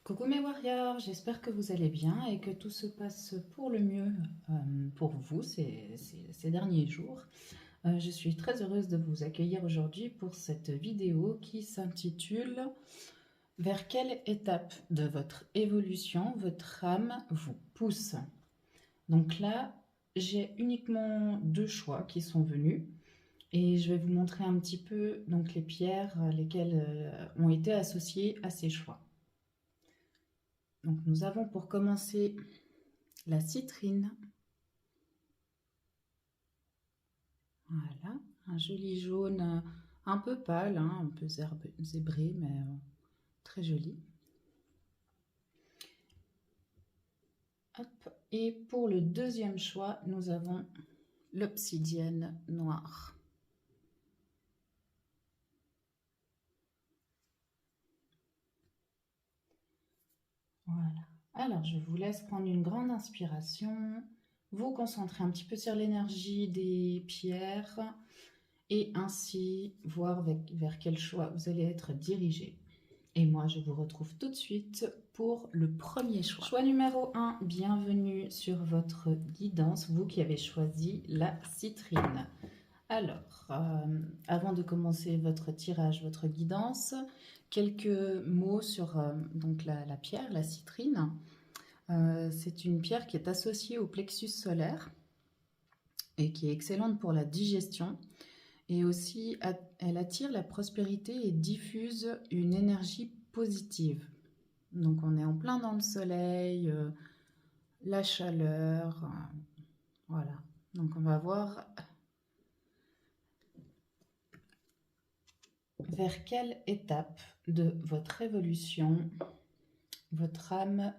Coucou mes warriors, j'espère que vous allez bien et que tout se passe pour le mieux pour vous ces derniers jours. Je suis très heureuse de vous accueillir aujourd'hui pour cette vidéo qui s'intitule Vers quelle étape de votre évolution votre âme vous pousse? Donc là, j'ai uniquement deux choix qui sont venus et je vais vous montrer un petit peu donc, les pierres lesquelles ont été associées à ces choix. Donc nous avons pour commencer la citrine. Voilà, un joli jaune un peu pâle, hein, un peu zébré, mais très joli. Hop. Et pour le deuxième choix, nous avons l'obsidienne noire. Voilà. Alors, je vous laisse prendre une grande inspiration, vous concentrer un petit peu sur l'énergie des pierres et ainsi voir vers quel choix vous allez être dirigé. Et moi, je vous retrouve tout de suite pour le premier choix. Choix numéro 1, bienvenue sur votre guidance, vous qui avez choisi la citrine. Alors, avant de commencer votre tirage, votre guidance, quelques mots sur donc la pierre, la citrine. C'est une pierre qui est associée au plexus solaire et qui est excellente pour la digestion. Et aussi, elle attire la prospérité et diffuse une énergie positive. Donc, on est en plein dans le soleil, la chaleur, voilà. Donc, on va voir vers quelle étape de votre évolution votre âme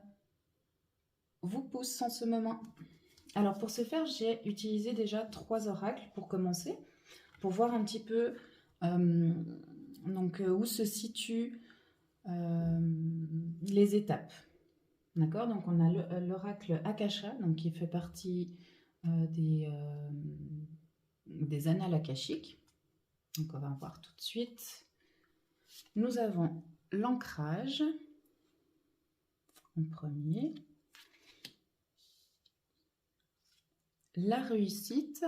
vous pousse en ce moment. Alors, pour ce faire, j'ai utilisé déjà 3 oracles pour commencer, pour voir un petit peu où se situent les étapes. D'accord? Donc on a l'oracle Akasha, donc qui fait partie des annales akashiques. Donc on va voir tout de suite. Nous avons l'ancrage en premier, la réussite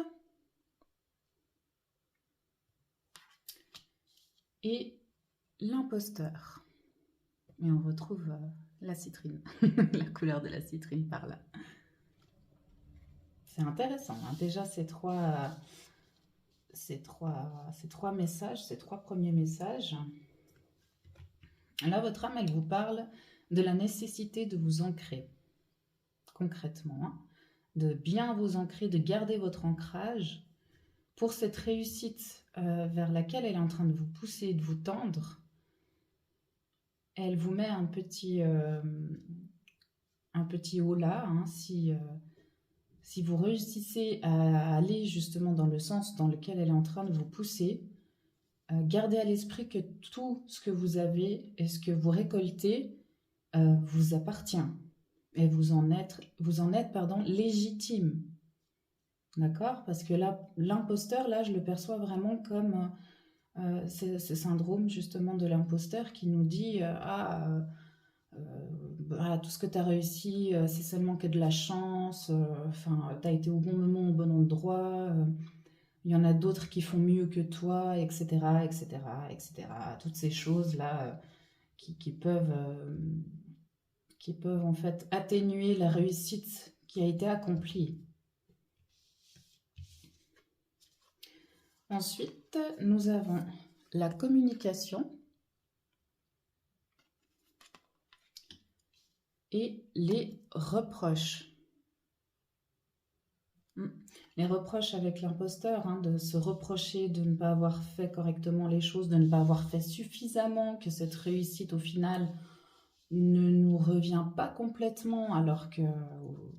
et l'imposteur. Et on retrouve la citrine, la couleur de la citrine par là. C'est intéressant, hein. Déjà ces trois messages, ces 3 premiers messages. Là, votre âme, elle vous parle de la nécessité de vous ancrer, concrètement, hein, de bien vous ancrer, de garder votre ancrage pour cette réussite vers laquelle elle est en train de vous pousser, de vous tendre. Elle vous met un petit haut là, hein, si vous réussissez à aller justement dans le sens dans lequel elle est en train de vous pousser, gardez à l'esprit que tout ce que vous avez et ce que vous récoltez vous appartient. Et vous en êtes légitime. D'accord? Parce que là, l'imposteur, là, je le perçois vraiment comme ce syndrome justement de l'imposteur qui nous dit tout ce que tu as réussi, c'est seulement que de la chance, tu as été au bon moment, au bon endroit, il y en a d'autres qui font mieux que toi, etc., etc., etc. Toutes ces choses-là qui peuvent en fait atténuer la réussite qui a été accomplie. Ensuite, nous avons la communication et les reproches. Les reproches avec l'imposteur, hein, de se reprocher de ne pas avoir fait correctement les choses, de ne pas avoir fait suffisamment, que cette réussite au final ne nous revient pas complètement alors que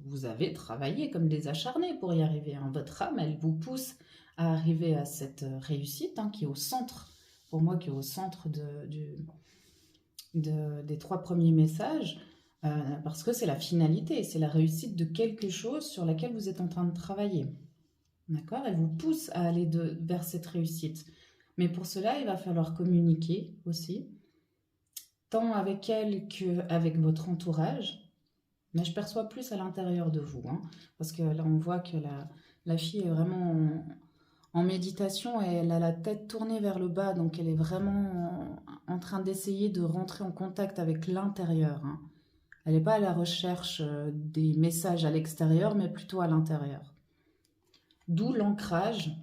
vous avez travaillé comme des acharnés pour y arriver, hein. Votre âme, elle vous pousse à arriver à cette réussite, hein, qui est au centre, pour moi, qui est au centre des 3 premiers messages, parce que c'est la finalité, c'est la réussite de quelque chose sur laquelle vous êtes en train de travailler. D'accord? Elle vous pousse à aller vers cette réussite. Mais pour cela, il va falloir communiquer aussi. tant avec elle qu'avec votre entourage. Mais je perçois plus à l'intérieur de vous, hein, parce que là, on voit que la fille est vraiment en méditation et elle a la tête tournée vers le bas, donc elle est vraiment en train d'essayer de rentrer en contact avec l'intérieur, hein. Elle n'est pas à la recherche des messages à l'extérieur, mais plutôt à l'intérieur. D'où l'ancrage.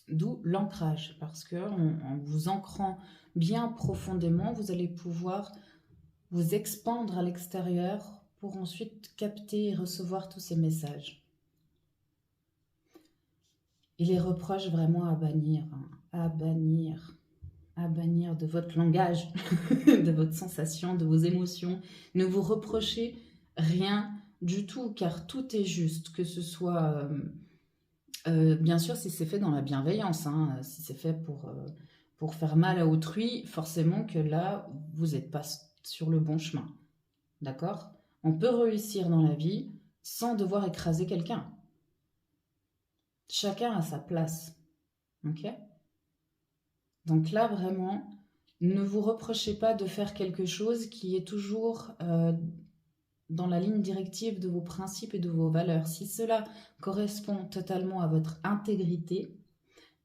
D'où l'ancrage, parce que en vous ancrant bien profondément, vous allez pouvoir vous expandre à l'extérieur pour ensuite capter et recevoir tous ces messages. Et les reproches vraiment à bannir, hein, à bannir de votre langage, de votre sensation, de vos émotions. Ne vous reprochez rien du tout, car tout est juste, que ce soit... bien sûr, si c'est fait dans la bienveillance, hein, si c'est fait pour faire mal à autrui, forcément que là, vous n'êtes pas sur le bon chemin. D'accord? On peut réussir dans la vie sans devoir écraser quelqu'un. Chacun a sa place. Ok? Donc là, vraiment, ne vous reprochez pas de faire quelque chose qui est toujours dans la ligne directive de vos principes et de vos valeurs. Si cela correspond totalement à votre intégrité,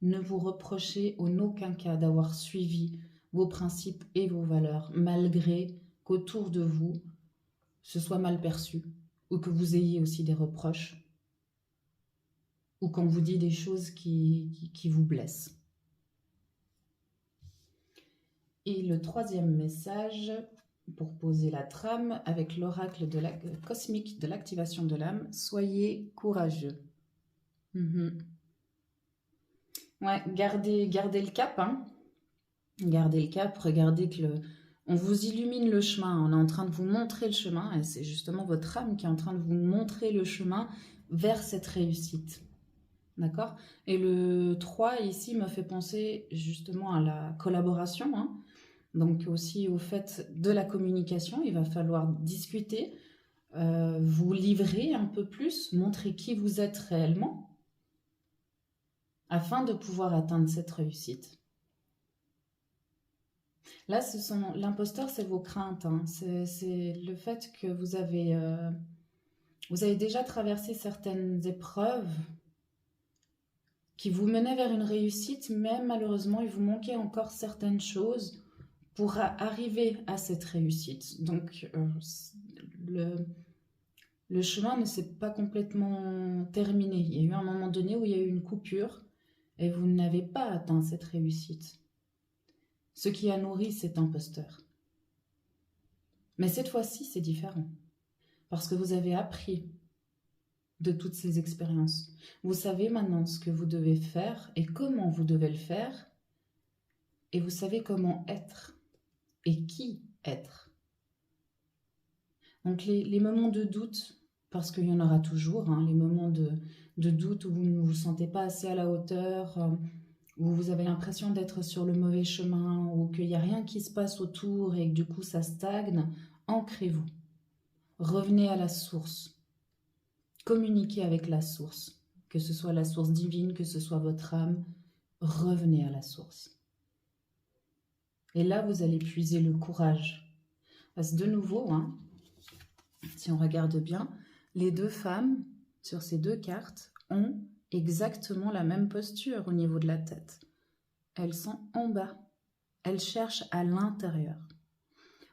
ne vous reprochez en aucun cas d'avoir suivi vos principes et vos valeurs, malgré qu'autour de vous, ce soit mal perçu, ou que vous ayez aussi des reproches, ou qu'on vous dit des choses qui vous blessent. Et le troisième message, pour poser la trame, avec l'oracle cosmique de l'activation de l'âme, soyez courageux. Ouais, gardez le cap, hein. Gardez le cap, regardez que on vous illumine le chemin, on est en train de vous montrer le chemin, et c'est justement votre âme qui est en train de vous montrer le chemin vers cette réussite. D'accord? Et le 3 ici me fait penser justement à la collaboration, hein. Donc aussi au fait de la communication, il va falloir discuter, vous livrer un peu plus, montrer qui vous êtes réellement, afin de pouvoir atteindre cette réussite. Là, l'imposteur, c'est vos craintes, hein. C'est le fait que vous avez déjà traversé certaines épreuves qui vous menaient vers une réussite, mais malheureusement, il vous manquait encore certaines choses pour arriver à cette réussite. Donc, le chemin ne s'est pas complètement terminé. Il y a eu un moment donné où il y a eu une coupure et vous n'avez pas atteint cette réussite. Ce qui a nourri cet imposteur. Mais cette fois-ci, c'est différent. Parce que vous avez appris de toutes ces expériences. Vous savez maintenant ce que vous devez faire et comment vous devez le faire. Et vous savez comment être et qui être. Donc les moments de doute, parce qu'il y en aura toujours, hein, les moments de doute où vous ne vous sentez pas assez à la hauteur, où vous avez l'impression d'être sur le mauvais chemin, ou qu'il n'y a rien qui se passe autour et que du coup ça stagne, ancrez-vous. Revenez à la source. Communiquez avec la source. Que ce soit la source divine, que ce soit votre âme, revenez à la source. Et là, vous allez puiser le courage. Parce que de nouveau, hein, si on regarde bien, les deux femmes, sur ces deux cartes, ont exactement la même posture au niveau de la tête. Elles sont en bas. Elles cherchent à l'intérieur.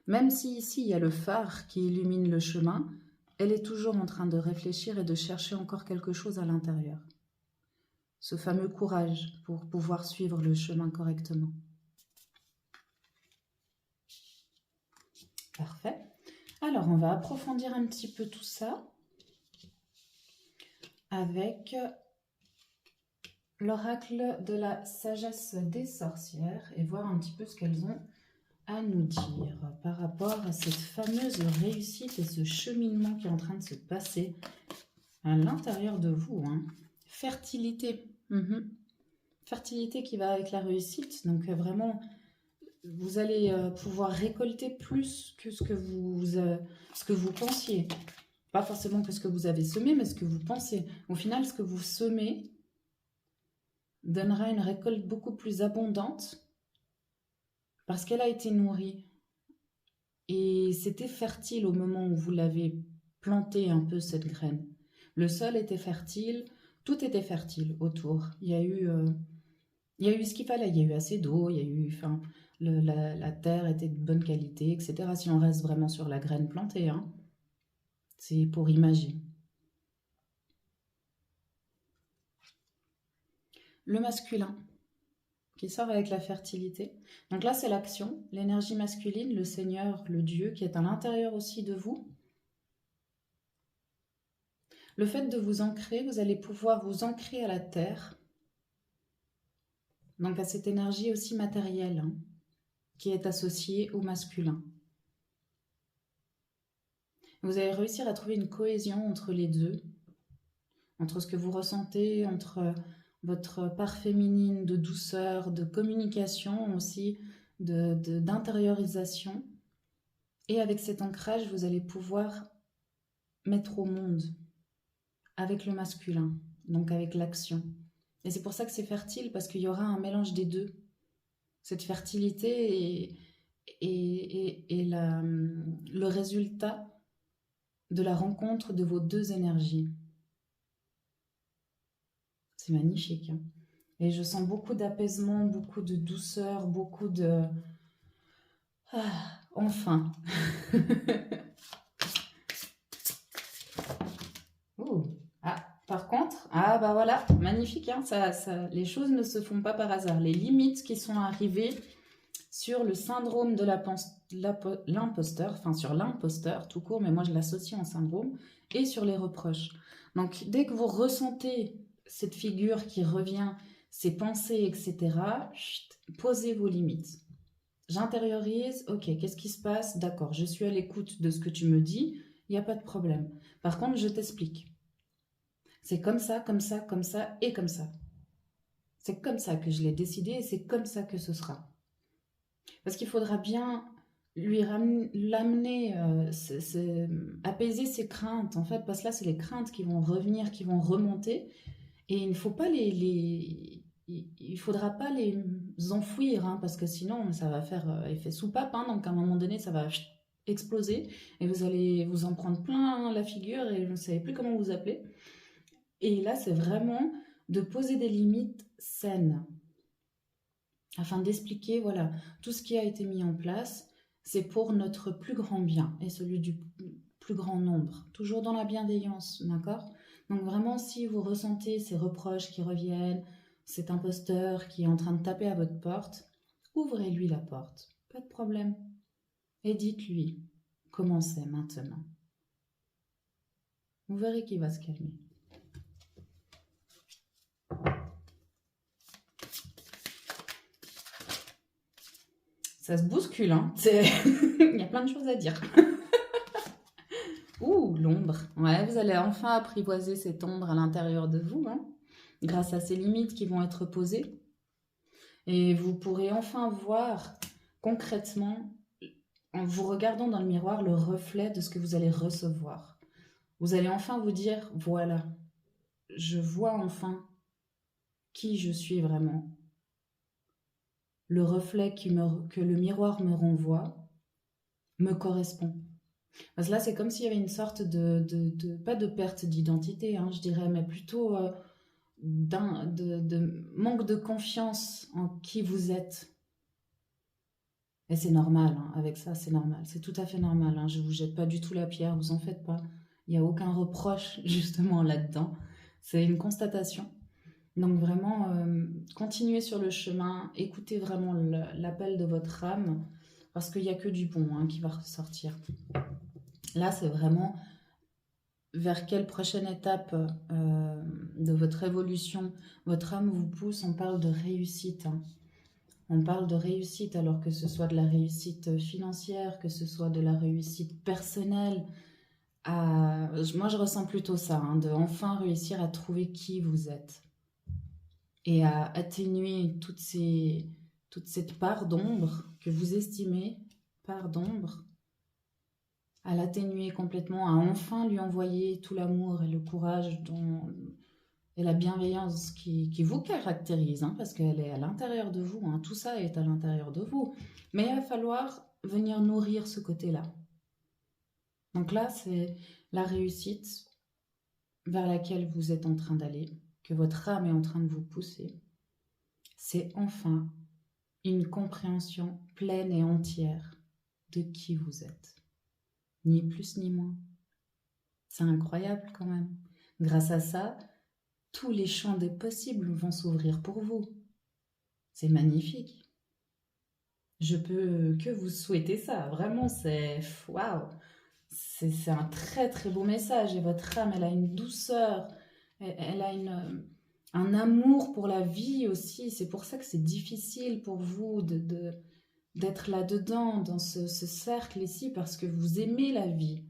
Même si ici, il y a le phare qui illumine le chemin, elle est toujours en train de réfléchir et de chercher encore quelque chose à l'intérieur. Ce fameux courage pour pouvoir suivre le chemin correctement. Parfait. Alors, on va approfondir un petit peu tout ça avec l'oracle de la sagesse des sorcières et voir un petit peu ce qu'elles ont à nous dire par rapport à cette fameuse réussite et ce cheminement qui est en train de se passer à l'intérieur de vous, hein. Fertilité. Fertilité qui va avec la réussite. Donc vraiment, vous allez pouvoir récolter plus que ce que vous pensiez. Pas forcément que ce que vous avez semé, mais ce que vous pensez. Au final, ce que vous semez donnera une récolte beaucoup plus abondante parce qu'elle a été nourrie Et c'était fertile au moment où vous l'avez planté un peu cette graine. Le sol était fertile, tout était fertile autour. Il y a eu ce qu'il fallait, il y a eu assez d'eau, il y a eu, enfin, la terre était de bonne qualité, etc. Si on reste vraiment sur la graine plantée, hein, c'est pour imaginer. Le masculin qui sort avec la fertilité. Donc là, c'est l'action, l'énergie masculine, le Seigneur, le Dieu qui est à l'intérieur aussi de vous. Le fait de vous ancrer, vous allez pouvoir vous ancrer à la terre, donc à cette énergie aussi matérielle, hein, qui est associée au masculin. Vous allez réussir à trouver une cohésion entre les deux, entre ce que vous ressentez, entre votre part féminine de douceur, de communication aussi, d'intériorisation. Et avec cet ancrage, vous allez pouvoir mettre au monde avec le masculin, donc avec l'action. Et c'est pour ça que c'est fertile, parce qu'il y aura un mélange des deux. Cette fertilité est le résultat de la rencontre de vos deux énergies. C'est magnifique, hein. Et je sens beaucoup d'apaisement, beaucoup de douceur, beaucoup de... Ah, enfin. Ouh. Ah, par contre, ah bah voilà, magnifique, hein, les choses ne se font pas par hasard. Les limites qui sont arrivées sur le syndrome de l'imposteur, enfin sur l'imposteur tout court, mais moi je l'associe en syndrome, et sur les reproches. Donc dès que vous ressentez cette figure qui revient, ces pensées, etc., posez vos limites. J'intériorise, ok, qu'est-ce qui se passe? D'accord, je suis à l'écoute de ce que tu me dis, il n'y a pas de problème. Par contre, je t'explique. C'est comme ça, comme ça, comme ça et comme ça. C'est comme ça que je l'ai décidé et c'est comme ça que ce sera. Parce qu'il faudra bien l'amener, apaiser ses craintes, en fait, parce que là, c'est les craintes qui vont revenir, qui vont remonter, et il ne faut pas il faudra pas les enfouir, hein, parce que sinon, ça va faire effet soupape, hein, donc à un moment donné, ça va exploser, et vous allez vous en prendre plein la figure, et vous ne savez plus comment vous appeler. Et là, c'est vraiment de poser des limites saines, afin d'expliquer, voilà, tout ce qui a été mis en place, c'est pour notre plus grand bien et celui du plus grand nombre, toujours dans la bienveillance, d'accord? Donc vraiment, si vous ressentez ces reproches qui reviennent, cet imposteur qui est en train de taper à votre porte, ouvrez-lui la porte, pas de problème, et dites-lui comment c'est maintenant. Vous verrez qu'il va se calmer. Ça se bouscule, hein. Il y a plein de choses à dire. Ouh, l'ombre. Ouais, vous allez enfin apprivoiser cette ombre à l'intérieur de vous, hein, grâce à ces limites qui vont être posées. Et vous pourrez enfin voir concrètement, en vous regardant dans le miroir, le reflet de ce que vous allez recevoir. Vous allez enfin vous dire, voilà, je vois enfin qui je suis vraiment. Le reflet que le miroir me renvoie me correspond. Parce que là, c'est comme s'il y avait une sorte pas de perte d'identité, hein, je dirais, mais plutôt de manque de confiance en qui vous êtes. Et c'est normal, hein, avec ça, c'est normal. C'est tout à fait normal, hein, je ne vous jette pas du tout la pierre, vous en faites pas. Il n'y a aucun reproche, justement, là-dedans. C'est une constatation. Donc vraiment, continuez sur le chemin, écoutez vraiment l'appel de votre âme, parce qu'il n'y a que du bon, hein, qui va ressortir. Là, c'est vraiment vers quelle prochaine étape de votre évolution votre âme vous pousse. On parle de réussite, hein. On parle de réussite, alors que ce soit de la réussite financière, que ce soit de la réussite personnelle. Moi, je ressens plutôt ça, hein, de enfin réussir à trouver qui vous êtes et à atténuer toute cette part d'ombre que vous estimez part d'ombre, à l'atténuer complètement, à enfin lui envoyer tout l'amour et le courage et la bienveillance qui vous caractérise, hein, parce qu'elle est à l'intérieur de vous, hein, tout ça est à l'intérieur de vous. Mais il va falloir venir nourrir ce côté-là. Donc là, c'est la réussite vers laquelle vous êtes en train d'aller, que votre âme est en train de vous pousser. C'est enfin une compréhension pleine et entière de qui vous êtes. Ni plus ni moins. C'est incroyable quand même. Grâce à ça, tous les champs des possibles vont s'ouvrir pour vous. C'est magnifique. Je peux que vous souhaiter ça. Vraiment, c'est waouh. C'est un très très beau message. Et votre âme, elle a une douceur, elle a un amour pour la vie aussi. C'est pour ça que c'est difficile pour vous d'être là-dedans, dans ce cercle ici, parce que vous aimez la vie.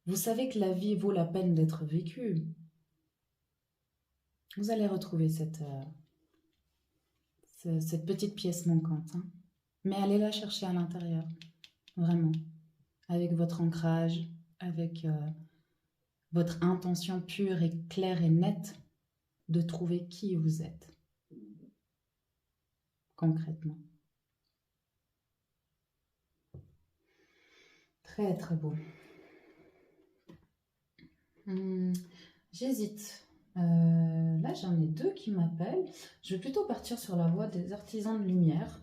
Vous savez que la vie vaut la peine d'être vécue. Vous allez retrouver cette petite pièce manquante. Hein. Mais allez la chercher à l'intérieur, vraiment. Avec votre ancrage, avec votre intention pure et claire et nette de trouver qui vous êtes. Concrètement. Très très beau. J'hésite. Là, j'en ai deux qui m'appellent. Je vais plutôt partir sur la voie des artisans de lumière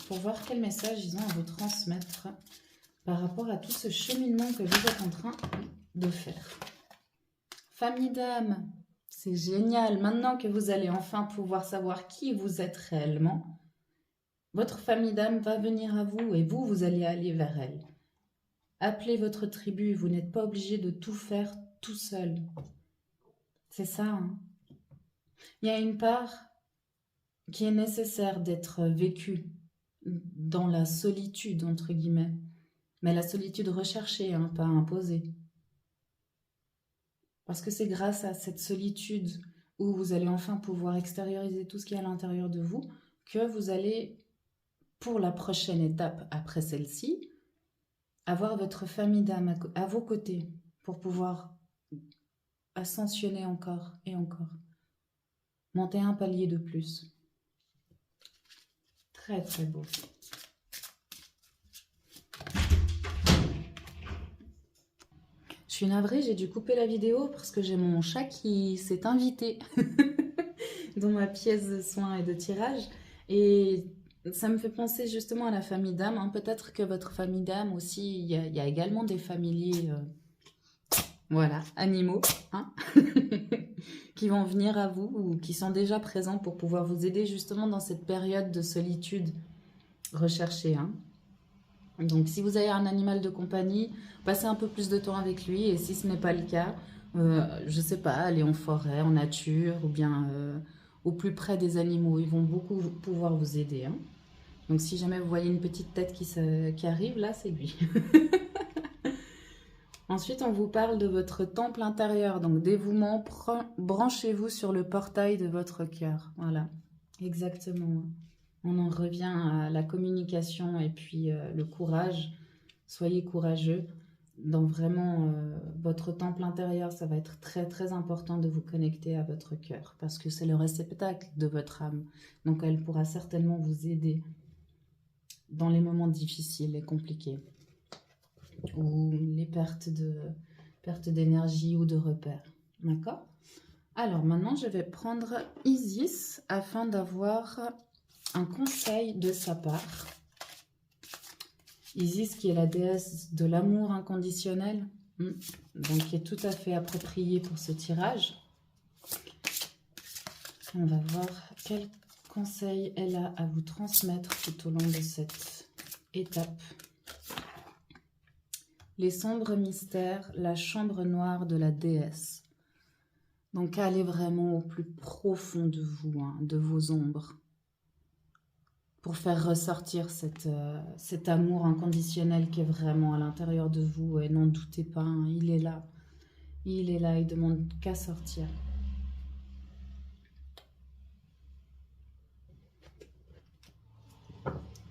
pour voir quel message ils ont à vous transmettre par rapport à tout ce cheminement que vous êtes en train de faire. Famille d'âme, c'est génial. Maintenant que vous allez enfin pouvoir savoir qui vous êtes réellement, votre famille d'âme va venir à vous et vous allez aller vers elle. Appelez votre tribu, vous n'êtes pas obligé de tout faire tout seul. C'est ça. Hein. Il y a une part qui est nécessaire d'être vécue dans la solitude, entre guillemets. Mais la solitude recherchée, hein, pas imposée. Parce que c'est grâce à cette solitude où vous allez enfin pouvoir extérioriser tout ce qui est à l'intérieur de vous que vous allez, pour la prochaine étape après celle-ci, avoir votre famille d'âme à vos côtés pour pouvoir ascensionner encore et encore. Monter un palier de plus. Très très beau. Je suis navrée, j'ai dû couper la vidéo parce que j'ai mon chat qui s'est invité dans ma pièce de soins et de tirage. Et ça me fait penser justement à la famille d'âme. Hein. Peut-être que votre famille d'âme aussi, il y a également des familiers, voilà, animaux, hein, qui vont venir à vous ou qui sont déjà présents pour pouvoir vous aider justement dans cette période de solitude recherchée. Hein. Donc si vous avez un animal de compagnie, passez un peu plus de temps avec lui et si ce n'est pas le cas, je sais pas, allez en forêt, en nature ou bien au plus près des animaux, ils vont beaucoup pouvoir vous aider. Hein. Donc si jamais vous voyez une petite tête qui arrive, là c'est lui. Ensuite on vous parle de votre temple intérieur, donc dévouement, branchez-vous sur le portail de votre cœur. Voilà, exactement. On en revient à la communication et puis le courage. Soyez courageux. Dans vraiment votre temple intérieur, ça va être très très important de vous connecter à votre cœur parce que c'est le réceptacle de votre âme. Donc elle pourra certainement vous aider dans les moments difficiles et compliqués ou les pertes d'énergie ou de repères. D'accord? Alors maintenant, je vais prendre Isis afin d'avoir un conseil de sa part. Isis qui est la déesse de l'amour inconditionnel, donc qui est tout à fait appropriée pour ce tirage. On va voir quel conseil elle a à vous transmettre tout au long de cette étape. Les sombres mystères, la chambre noire de la déesse. Donc allez vraiment au plus profond de vous, hein, de vos ombres, pour faire ressortir cet amour inconditionnel qui est vraiment à l'intérieur de vous. Et n'en doutez pas, hein, il est là. Il est là, il ne demande qu'à sortir.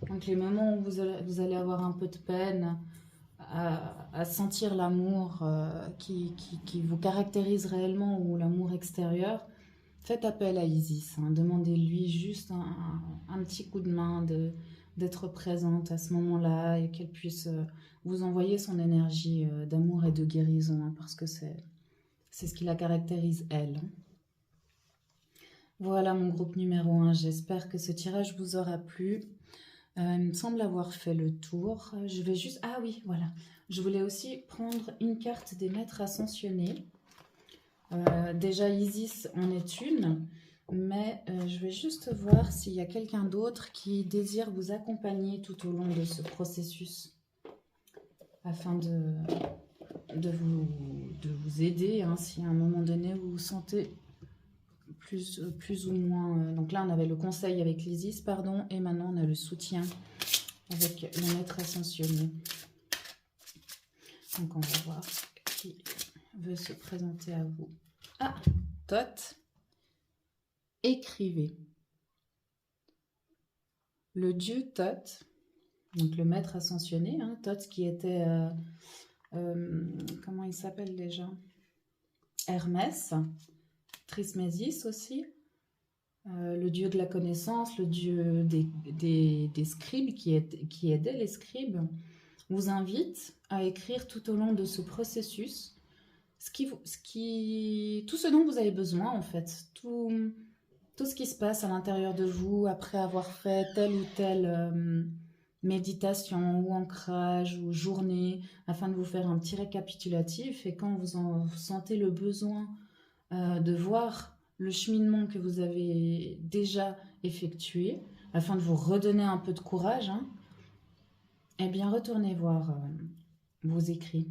Donc les moments où vous allez avoir un peu de peine à sentir l'amour qui vous caractérise réellement ou l'amour extérieur, faites appel à Isis. Hein. Demandez-lui juste un petit coup de main, d'être présente à ce moment-là et qu'elle puisse vous envoyer son énergie d'amour et de guérison, hein, parce que c'est ce qui la caractérise, elle. Voilà mon groupe numéro 1, j'espère que ce tirage vous aura plu. Il me semble avoir fait le tour. Je vais juste... Ah oui, voilà. Je voulais aussi prendre une carte des maîtres ascensionnés. Déjà, Isis en est une, mais je vais juste voir s'il y a quelqu'un d'autre qui désire vous accompagner tout au long de ce processus, afin de vous aider, hein, si à un moment donné vous vous sentez plus ou moins... donc là, on avait le conseil avec l'Isis, pardon, et maintenant on a le soutien avec le maître ascensionné. Donc on va voir qui veut se présenter à vous. Ah, Thoth, écrivez. Le dieu Thoth, donc le maître ascensionné, hein, Thoth qui était... comment il s'appelle déjà? Hermès, Trismésis aussi, le dieu de la connaissance, le dieu des scribes qui aidait les scribes, vous invite à écrire tout au long de ce processus tout ce dont vous avez besoin en fait, tout ce qui se passe à l'intérieur de vous après avoir fait telle ou telle méditation ou ancrage ou journée, afin de vous faire un petit récapitulatif, et quand vous en sentez le besoin de voir le cheminement que vous avez déjà effectué, afin de vous redonner un peu de courage, hein, eh bien retournez voir vos écrits.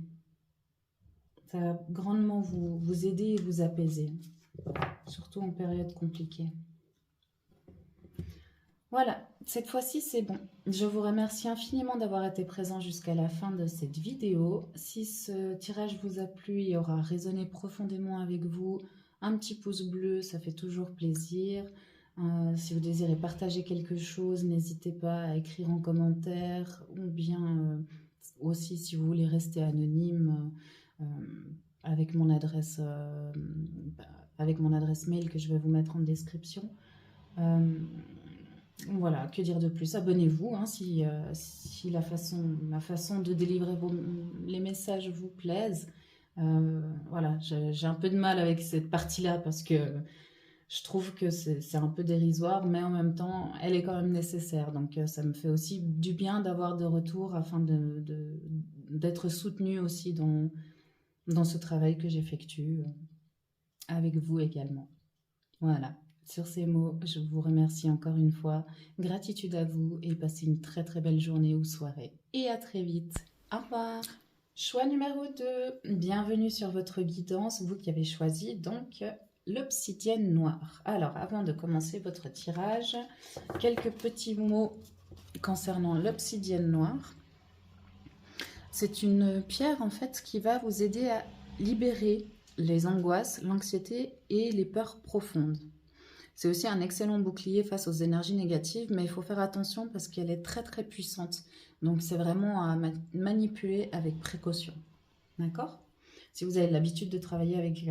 Ça va grandement vous aider et vous apaiser, surtout en période compliquée. Voilà, cette fois-ci c'est bon. Je vous remercie infiniment d'avoir été présent jusqu'à la fin de cette vidéo. Si ce tirage vous a plu et aura résonné profondément avec vous, un petit pouce bleu, ça fait toujours plaisir. Si vous désirez partager quelque chose, n'hésitez pas à écrire en commentaire, ou bien aussi si vous voulez rester anonyme, avec mon adresse mail que je vais vous mettre en description. Voilà, que dire de plus? Abonnez-vous, hein, si la façon de délivrer les messages vous plaise. Voilà, j'ai un peu de mal avec cette partie-là parce que je trouve que c'est un peu dérisoire, mais en même temps, elle est quand même nécessaire. Donc ça me fait aussi du bien d'avoir de retour, afin d'être soutenue aussi dans ce travail que j'effectue avec vous également. Voilà. Sur ces mots, je vous remercie encore une fois. Gratitude à vous et passez une très très belle journée ou soirée. Et à très vite. Au revoir. Choix numéro 2. Bienvenue sur votre guidance, vous qui avez choisi donc l'obsidienne noire. Alors, avant de commencer votre tirage, quelques petits mots concernant l'obsidienne noire. C'est une pierre en fait qui va vous aider à libérer les angoisses, l'anxiété et les peurs profondes. C'est aussi un excellent bouclier face aux énergies négatives, mais il faut faire attention parce qu'elle est très très puissante. Donc c'est vraiment à manipuler avec précaution. D'accord? Si vous avez l'habitude de travailler avec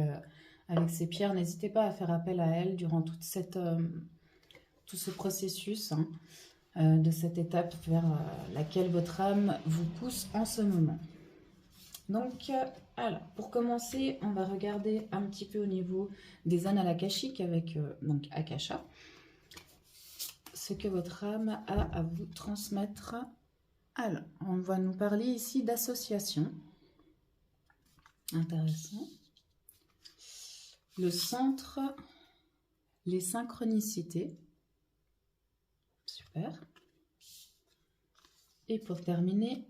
ces pierres, n'hésitez pas à faire appel à elles durant tout ce processus, hein, de cette étape vers laquelle votre âme vous pousse en ce moment. Donc, alors, pour commencer, on va regarder un petit peu au niveau des annales akashiques avec donc Akasha, ce que votre âme a à vous transmettre. Alors, on va nous parler ici d'association. Intéressant. Le centre, les synchronicités. Super. Et pour terminer,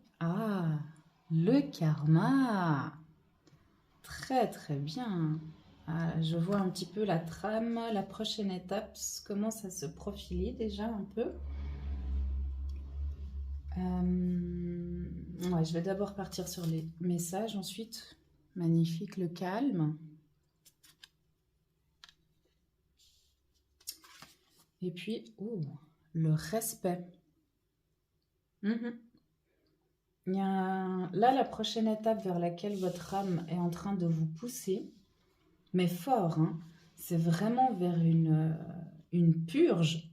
le karma. Très très bien. Je vois un petit peu la trame, la prochaine étape commence à se profiler déjà un peu. Ouais, je vais d'abord partir sur les messages, ensuite, magnifique, le calme. Et puis, le respect. Il y a là la prochaine étape vers laquelle votre âme est en train de vous pousser, mais fort, hein, c'est vraiment vers une purge.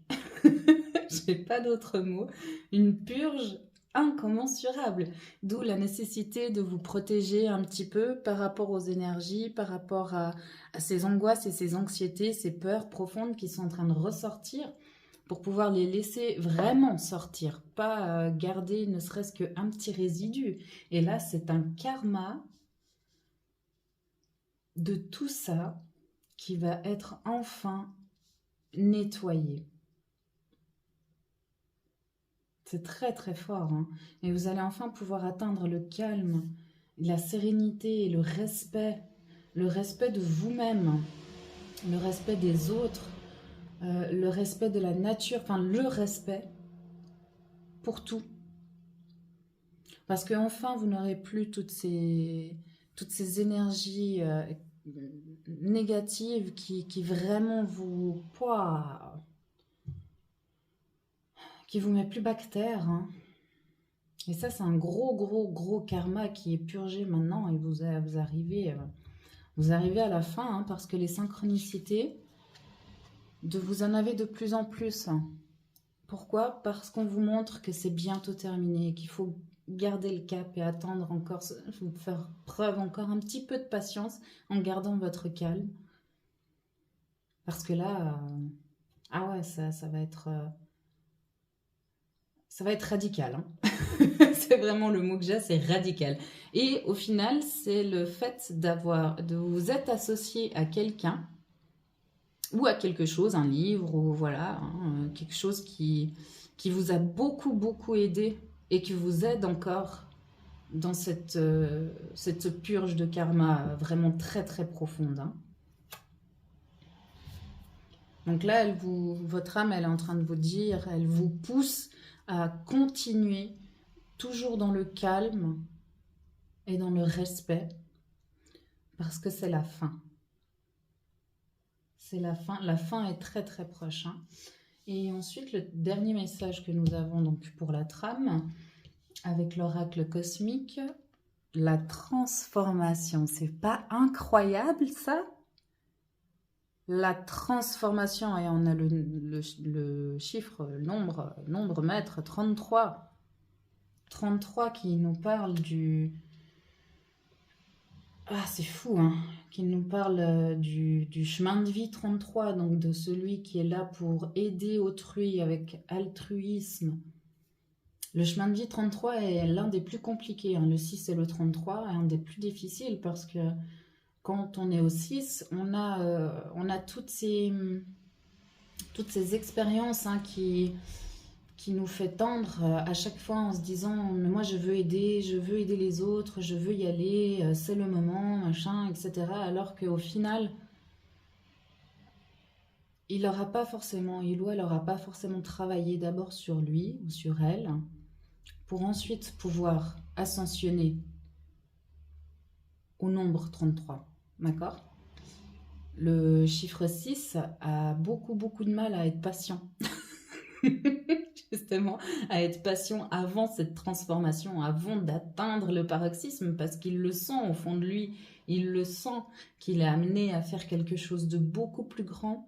j'ai pas d'autre mot, une purge incommensurable. D'où la nécessité de vous protéger un petit peu par rapport aux énergies, par rapport à ces angoisses et ces anxiétés, ces peurs profondes qui sont en train de ressortir pour pouvoir les laisser vraiment sortir, pas garder ne serait-ce qu'un petit résidu. Et là, c'est un karma de tout ça qui va être enfin nettoyé. C'est très très fort, hein. Et vous allez enfin pouvoir atteindre le calme, la sérénité, le respect de vous-même, le respect des autres, le respect de la nature, enfin le respect pour tout. Parce qu'enfin, vous n'aurez plus toutes ces énergies négatives qui vraiment vous... Pouah, qui vous met plus bactère, hein. Et ça, c'est un gros, gros, gros karma qui est purgé maintenant et vous arrivez à la fin, hein, parce que les synchronicités, vous en avez de plus en plus. Pourquoi? Parce qu'on vous montre que c'est bientôt terminé, qu'il faut garder le cap et attendre encore, faire preuve encore un petit peu de patience en gardant votre calme. Parce que là, ah ouais, ça va être radical, hein. C'est vraiment le mot que j'ai, c'est radical. Et au final, c'est le fait de vous être associé à quelqu'un ou à quelque chose, un livre, ou voilà, hein, quelque chose qui vous a beaucoup, beaucoup aidé et qui vous aide encore dans cette purge de karma vraiment très, très profonde, hein. Donc là, votre âme, elle est en train de vous dire, elle vous pousse à continuer toujours dans le calme et dans le respect, parce que c'est la fin. C'est la fin est très très proche, hein. Et ensuite, le dernier message que nous avons donc pour la trame, avec l'oracle cosmique, la transformation. C'est pas incroyable ça? La transformation, et on a le chiffre, nombre maître, 33. 33 qui nous parle du... Ah, c'est fou, hein, qui nous parle du chemin de vie 33, donc de celui qui est là pour aider autrui avec altruisme. Le chemin de vie 33 est l'un des plus compliqués, hein. Le 6 et le 33 est un des plus difficiles parce que quand on est au 6, on a toutes ces expériences, hein, qui nous fait tendre à chaque fois en se disant mais moi je veux aider les autres, je veux y aller, c'est le moment, machin, etc. Alors qu'au final, il ou elle n'aura pas forcément travaillé d'abord sur lui ou sur elle pour ensuite pouvoir ascensionner au nombre 33. D'accord? Le chiffre 6 a beaucoup, beaucoup de mal à être patient. Justement, à être patient avant cette transformation, avant d'atteindre le paroxysme, parce qu'il le sent au fond de lui, il le sent qu'il est amené à faire quelque chose de beaucoup plus grand.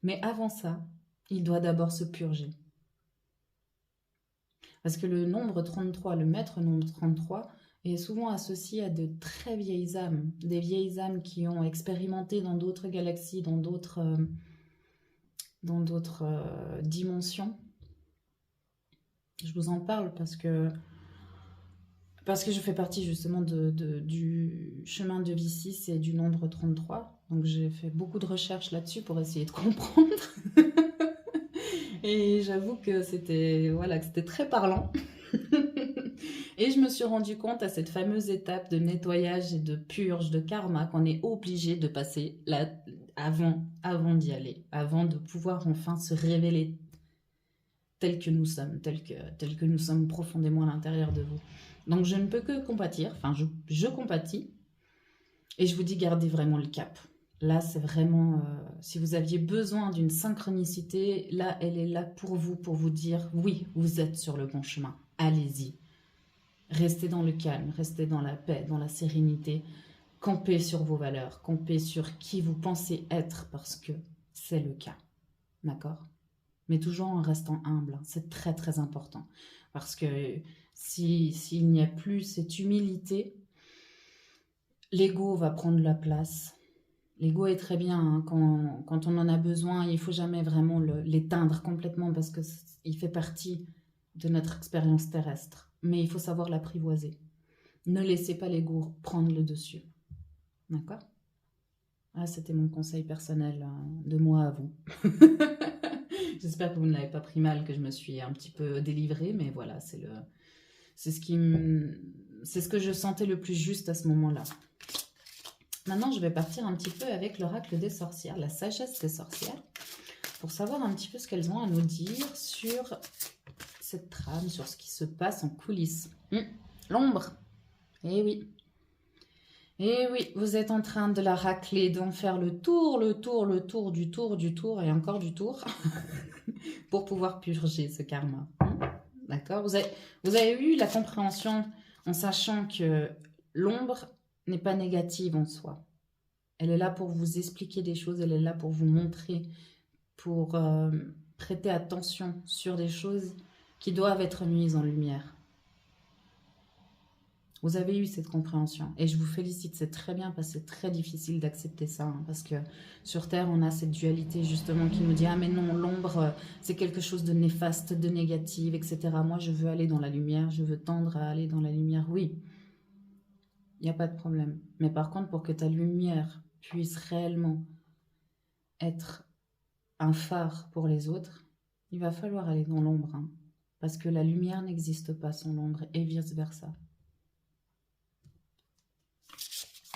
Mais avant ça, il doit d'abord se purger. Parce que le nombre 33, le maître nombre 33, est souvent associé à de très vieilles âmes, des vieilles âmes qui ont expérimenté dans d'autres galaxies, dans d'autres dimensions. Je vous en parle parce que je fais partie justement du chemin de vie 6 et du nombre 33. Donc j'ai fait beaucoup de recherches là-dessus pour essayer de comprendre. Et j'avoue que c'était très parlant. Et je me suis rendu compte à cette fameuse étape de nettoyage et de purge de karma qu'on est obligé de passer là avant d'y aller, avant de pouvoir enfin se révéler tel que nous sommes, tel que nous sommes profondément à l'intérieur de vous. Donc je ne peux que compatir, enfin je compatis, et je vous dis gardez vraiment le cap. Là c'est vraiment, si vous aviez besoin d'une synchronicité, là elle est là pour vous dire oui, vous êtes sur le bon chemin, allez-y. Restez dans le calme, restez dans la paix, dans la sérénité, campez sur vos valeurs, campez sur qui vous pensez être parce que c'est le cas, d'accord ? mais toujours en restant humble. C'est très très important. Parce que s'il n'y a plus cette humilité, l'ego va prendre la place. L'ego est très bien, hein, quand on en a besoin, il ne faut jamais vraiment l'éteindre complètement parce qu'il fait partie de notre expérience terrestre. Mais il faut savoir l'apprivoiser. Ne laissez pas l'ego prendre le dessus. D'accord? Ah, c'était mon conseil personnel de moi à vous. J'espère que vous ne l'avez pas pris mal, que je me suis un petit peu délivrée, mais voilà, c'est ce que je sentais le plus juste à ce moment-là. Maintenant, je vais partir un petit peu avec l'oracle des sorcières, la sagesse des sorcières, pour savoir un petit peu ce qu'elles ont à nous dire sur cette trame, sur ce qui se passe en coulisses. L'ombre. Eh oui. Eh oui, vous êtes en train de la racler, d'en faire le tour et encore du tour pour pouvoir purger ce karma. D'accord? Vous avez eu la compréhension en sachant que l'ombre n'est pas négative en soi. Elle est là pour vous expliquer des choses, elle est là pour vous montrer, pour prêter attention sur des choses qui doivent être mises en lumière. Vous avez eu cette compréhension et je vous félicite, c'est très bien parce que c'est très difficile d'accepter ça, hein, parce que sur Terre, on a cette dualité justement qui nous dit « Ah mais non, l'ombre, c'est quelque chose de néfaste, de négatif, etc. Moi, je veux aller dans la lumière, je veux tendre à aller dans la lumière. » Oui, il n'y a pas de problème. Mais par contre, pour que ta lumière puisse réellement être un phare pour les autres, il va falloir aller dans l'ombre, hein, parce que la lumière n'existe pas sans l'ombre et vice-versa.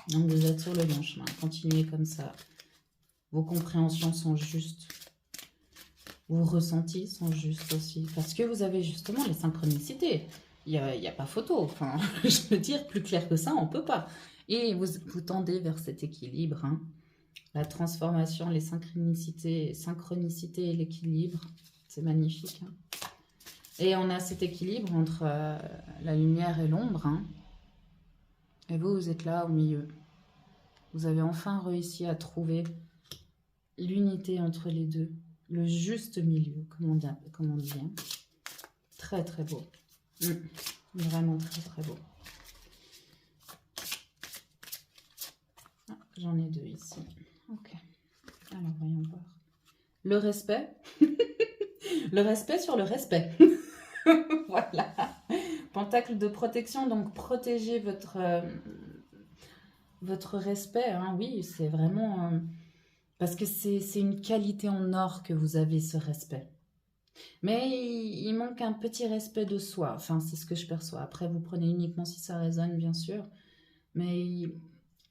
Donc vous êtes sur le bon chemin, continuez comme ça. Vos compréhensions sont justes. Vos ressentis sont justes aussi. Parce que vous avez justement les synchronicités. Il n'y a pas photo. Enfin, je veux dire, plus clair que ça, on ne peut pas. Et vous tendez vers cet équilibre. Hein. La transformation, les synchronicités et l'équilibre. C'est magnifique. Hein. Et on a cet équilibre entre la lumière et l'ombre. Hein. Et vous êtes là au milieu. Vous avez enfin réussi à trouver l'unité entre les deux. Le juste milieu, comme on dit. Hein. Très, très beau. Vraiment très, très beau. Ah, j'en ai deux ici. Ok. Alors, voyons voir. Le respect. Le respect sur le respect. Voilà. Pentacle de protection, donc protégez votre respect. Hein, oui, c'est vraiment... parce que c'est une qualité en or que vous avez, ce respect. Mais il manque un petit respect de soi. Enfin, c'est ce que je perçois. Après, vous prenez uniquement si ça résonne, bien sûr. Mais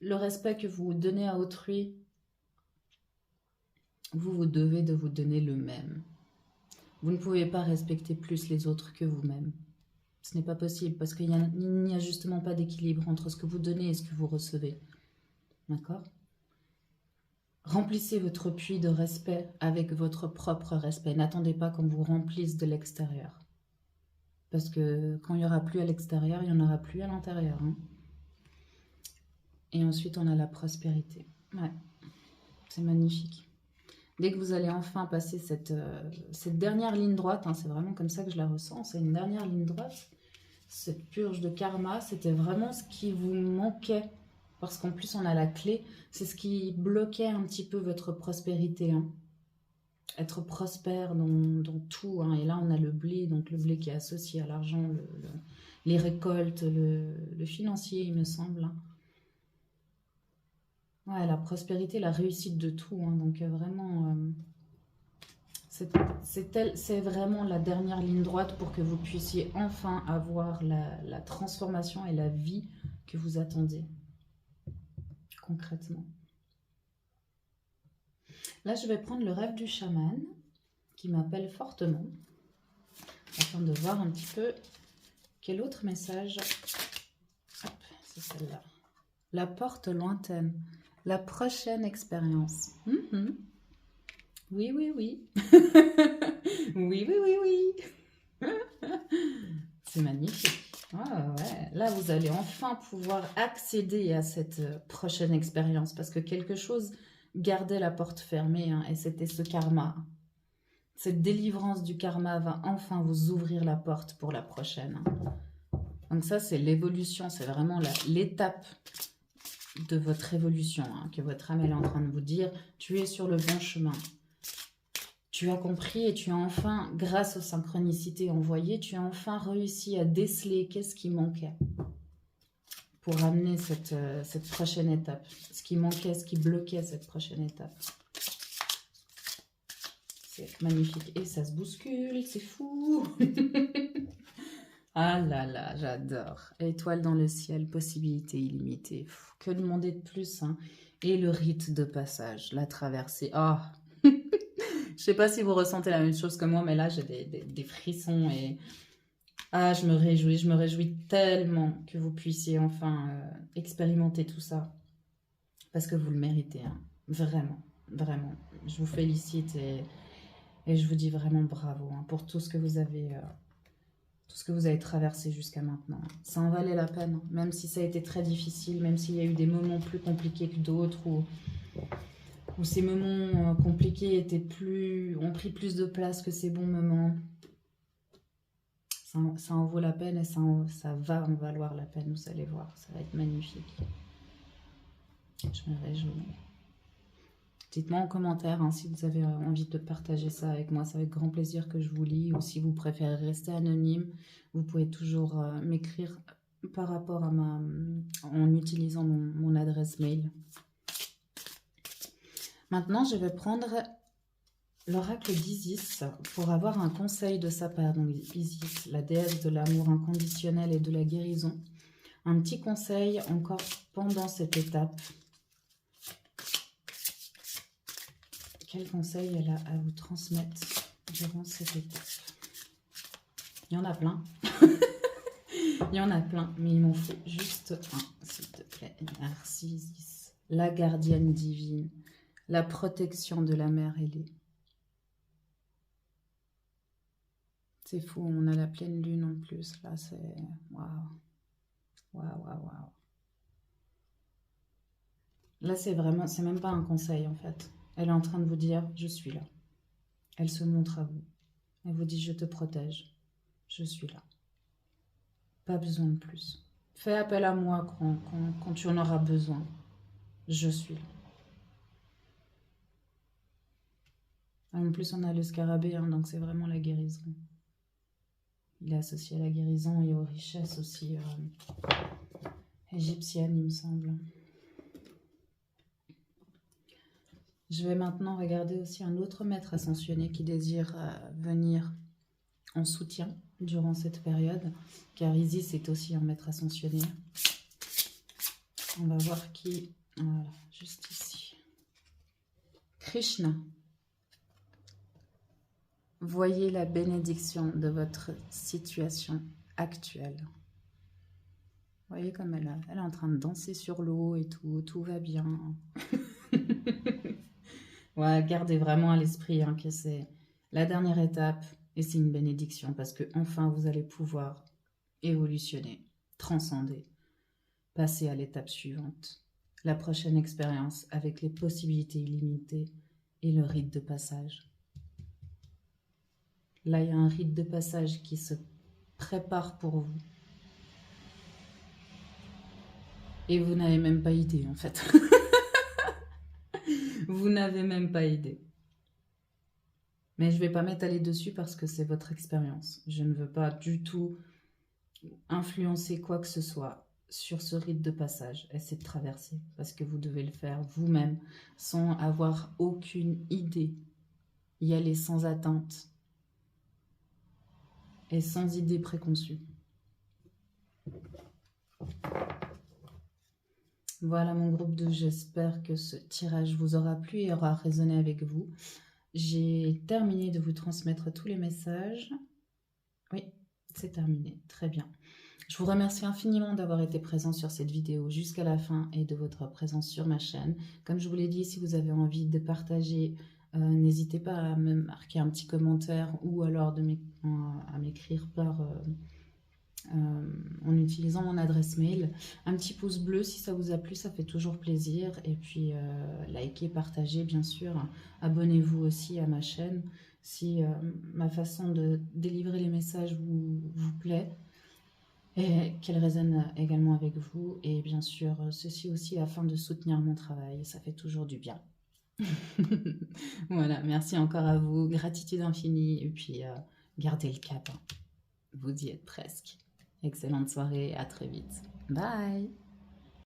le respect que vous donnez à autrui, vous devez de vous donner le même. Vous ne pouvez pas respecter plus les autres que vous-même. Ce n'est pas possible parce qu'il n'y a justement pas d'équilibre entre ce que vous donnez et ce que vous recevez. D'accord ? Remplissez votre puits de respect avec votre propre respect. N'attendez pas qu'on vous remplisse de l'extérieur. Parce que quand il n'y aura plus à l'extérieur, il n'y en aura plus à l'intérieur. Hein. Et ensuite, on a la prospérité. Ouais, c'est magnifique. Dès que vous allez enfin passer cette dernière ligne droite, hein, c'est vraiment comme ça que je la ressens, c'est une dernière ligne droite, cette purge de karma, c'était vraiment ce qui vous manquait. Parce qu'en plus, on a la clé. C'est ce qui bloquait un petit peu votre prospérité. Hein. Être prospère dans tout. Hein. Et là, on a le blé. Donc, le blé qui est associé à l'argent, les récoltes, le financier, il me semble. Hein. Ouais, la prospérité, la réussite de tout. Hein. Donc, vraiment, c'est vraiment la dernière ligne droite pour que vous puissiez enfin avoir la transformation et la vie que vous attendez. Concrètement. Là, je vais prendre le rêve du chaman qui m'appelle fortement afin de voir un petit peu quel autre message. Hop, c'est celle-là. La porte lointaine. La prochaine expérience. Oui, oui, oui. Oui, oui, oui, oui. C'est magnifique. Ah ouais, là vous allez enfin pouvoir accéder à cette prochaine expérience parce que quelque chose gardait la porte fermée hein, et c'était ce karma. Cette délivrance du karma va enfin vous ouvrir la porte pour la prochaine. Donc ça, c'est l'évolution, c'est vraiment l'étape de votre évolution, hein, que votre âme elle est en train de vous dire, tu es sur le bon chemin. Tu as compris et tu as enfin, grâce aux synchronicités envoyées, tu as enfin réussi à déceler qu'est-ce qui manquait pour amener cette prochaine étape. Ce qui manquait, ce qui bloquait cette prochaine étape. C'est magnifique. Et ça se bouscule, c'est fou. Ah là là, j'adore. Étoile dans le ciel, possibilités illimitées. Pff, que demander de plus, hein. Et le rite de passage, la traversée. Ah, je sais pas si vous ressentez la même chose que moi, mais là, j'ai des frissons et... Ah, je me réjouis tellement que vous puissiez enfin expérimenter tout ça. Parce que vous le méritez, hein. Vraiment, vraiment. Je vous félicite et je vous dis vraiment bravo, hein, pour tout ce que vous avez traversé jusqu'à maintenant. Ça en valait la peine, hein, même si ça a été très difficile, même s'il y a eu des moments plus compliqués que d'autres, où ces moments compliqués ont pris plus de place que ces bons moments. Ça en vaut la peine et ça va en valoir la peine, vous allez voir, ça va être magnifique. Je me réjouis. Dites-moi en commentaire, hein, si vous avez envie de partager ça avec moi, c'est avec grand plaisir que je vous lis, ou si vous préférez rester anonyme, vous pouvez toujours m'écrire par rapport à en utilisant mon adresse mail. Maintenant, je vais prendre l'oracle d'Isis pour avoir un conseil de sa part. Donc Isis, la déesse de l'amour inconditionnel et de la guérison. Un petit conseil encore pendant cette étape. Quel conseil elle a à vous transmettre durant cette étape? Il y en a plein. Il y en a plein, mais il m'en faut juste un, s'il te plaît. Merci Isis. La gardienne divine. La protection de la mère ailée. C'est fou, on a la pleine lune en plus. Là, c'est... Waouh. Waouh, waouh, waouh. Là, c'est même pas un conseil en fait. Elle est en train de vous dire, je suis là. Elle se montre à vous. Elle vous dit, je te protège. Je suis là. Pas besoin de plus. Fais appel à moi quand tu en auras besoin. Je suis là. En plus, on a le scarabée, hein, donc c'est vraiment la guérison. Il est associé à la guérison et aux richesses aussi égyptiennes, il me semble. Je vais maintenant regarder aussi un autre maître ascensionné qui désire venir en soutien durant cette période, car Isis est aussi un maître ascensionné. On va voir qui... Voilà, juste ici. Krishna. Voyez la bénédiction de votre situation actuelle. Voyez comme elle est en train de danser sur l'eau et tout va bien. Ouais, gardez vraiment à l'esprit hein, que c'est la dernière étape et c'est une bénédiction parce que enfin vous allez pouvoir évolutionner, transcender, passer à l'étape suivante. La prochaine expérience avec les possibilités illimitées et le rite de passage. Là, il y a un rite de passage qui se prépare pour vous. Et vous n'avez même pas idée, en fait. Vous n'avez même pas idée. Mais je ne vais pas m'étaler dessus parce que c'est votre expérience. Je ne veux pas du tout influencer quoi que ce soit sur ce rite de passage. Essayez de traverser parce que vous devez le faire vous-même sans avoir aucune idée. Y aller sans attente et sans idée préconçue. Voilà mon groupe 2, j'espère que ce tirage vous aura plu et aura résonné avec vous. J'ai terminé de vous transmettre tous les messages. Oui, c'est terminé, très bien. Je vous remercie infiniment d'avoir été présent sur cette vidéo jusqu'à la fin et de votre présence sur ma chaîne. Comme je vous l'ai dit, si vous avez envie de partager, n'hésitez pas à me marquer un petit commentaire ou alors à m'écrire en utilisant mon adresse mail. Un petit pouce bleu si ça vous a plu, ça fait toujours plaisir. Et puis likez, partagez bien sûr. Abonnez-vous aussi à ma chaîne. si ma façon de délivrer les messages vous plaît et qu'elle résonne également avec vous. Et bien sûr, ceci aussi afin de soutenir mon travail, ça fait toujours du bien. Voilà, merci encore à vous, gratitude infinie, et puis gardez le cap, hein. Vous y êtes presque. Excellente soirée, à très vite. Bye!